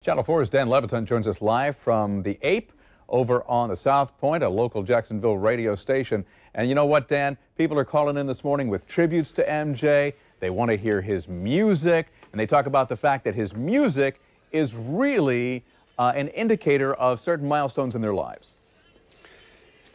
Channel 4's Dan Leviton joins us live from the WAPE over on the South Point, a local Jacksonville radio station. And you know what, Dan? People are calling in this morning with tributes to MJ. They want to hear his music, and they talk about the fact that his music is really an indicator of certain milestones in their lives.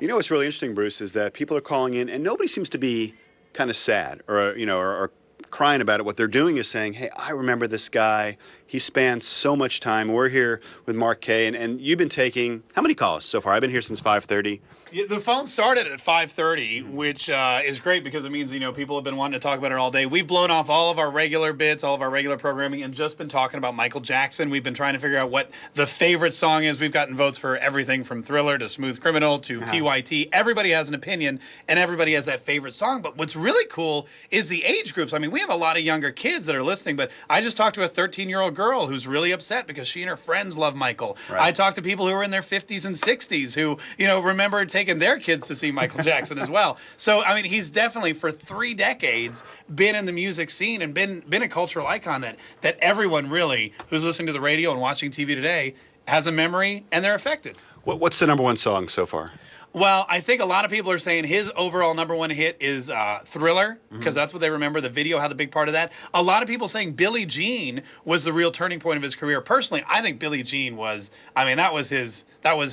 You know what's really interesting, Bruce, is that people are calling in, and nobody seems to be kind of sad or crying about it. What they're doing is saying, hey, I remember this guy. He spanned so much time. We're here with Kaye, and you've been taking, how many calls so far? I've been here since 5:30. Yeah, the phone started at 5:30, which is great because it means, people have been wanting to talk about it all day. We've blown off all of our regular bits, all of our regular programming, and just been talking about Michael Jackson. We've been trying to figure out what the favorite song is. We've gotten votes for everything from Thriller to Smooth Criminal to PYT. Everybody has an opinion, and everybody has that favorite song. But what's really cool is the age groups. I mean, we have a lot of younger kids that are listening, but I just talked to a 13-year-old girl who's really upset because she and her friends love Michael. Right. I talked to people who are in their 50s and 60s who, remember taking their kids to see Michael Jackson as well. So, I mean, he's definitely, for 3 decades, been in the music scene and been a cultural icon that everyone really who's listening to the radio and watching TV today has a memory, and they're affected. What's the #1 song so far? Well, I think a lot of people are saying his overall #1 hit is Thriller, because that's what they remember. The video had a big part of that. A lot of people saying Billie Jean was the real turning point of his career. Personally, I think Billie Jean was, that was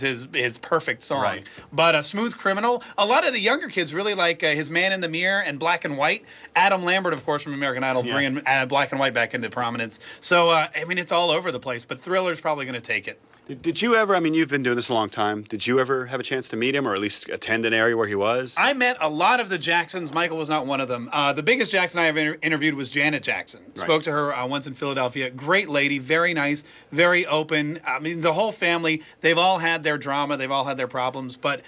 his perfect song. Right. But Smooth Criminal, a lot of the younger kids really like his Man in the Mirror and Black and White. Adam Lambert, of course, from American Idol, bringing Black and White back into prominence. So, it's all over the place, but Thriller's probably going to take it. Did you ever, you've been doing this a long time, did you ever have a chance to meet him or at least attend an area where he was? I met a lot of the Jacksons. Michael was not one of them. The biggest Jackson I ever interviewed was Janet Jackson. Right. Spoke to her once in Philadelphia. Great lady, very nice, very open. The whole family, they've all had their drama, they've all had their problems, but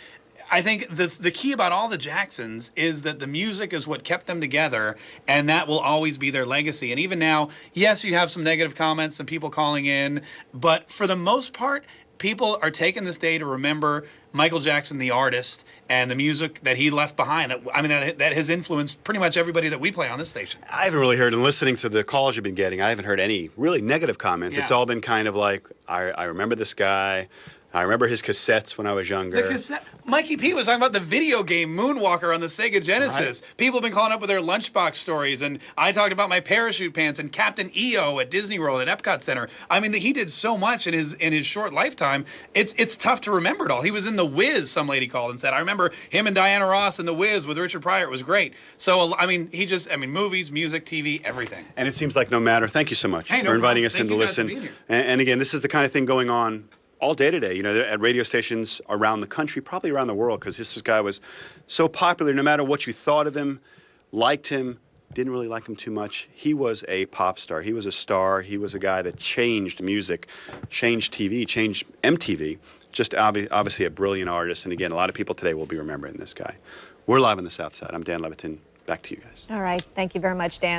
I think the key about all the Jacksons is that the music is what kept them together, and that will always be their legacy. And even now, yes, you have some negative comments and people calling in, but for the most part, people are taking this day to remember Michael Jackson, the artist, and the music that he left behind. That has influenced pretty much everybody that we play on this station. I haven't really heard, and listening to the calls you've been getting, I haven't heard any really negative comments. Yeah. It's all been kind of like, I remember this guy. I remember his cassettes when I was younger. The cassette. Mikey P was talking about the video game Moonwalker on the Sega Genesis. Right. People have been calling up with their lunchbox stories, and I talked about my parachute pants and Captain EO at Disney World at Epcot Center. He did so much in his short lifetime. It's tough to remember it all. He was in The Wiz. Some lady called and said, I remember him and Diana Ross in The Wiz with Richard Pryor. It was great. So movies, music, TV, everything. And it seems like no matter. Thank you so much for inviting us in to listen. And again, this is the kind of thing going on all day today, at radio stations around the country, probably around the world, because this guy was so popular. No matter what you thought of him, liked him, didn't really like him too much, he was a pop star. He was a star. He was a guy that changed music, changed TV, changed MTV. Just obviously a brilliant artist. And again, a lot of people today will be remembering this guy. We're live on the South Side. I'm Dan Leviton. Back to you guys. All right. Thank you very much, Dan.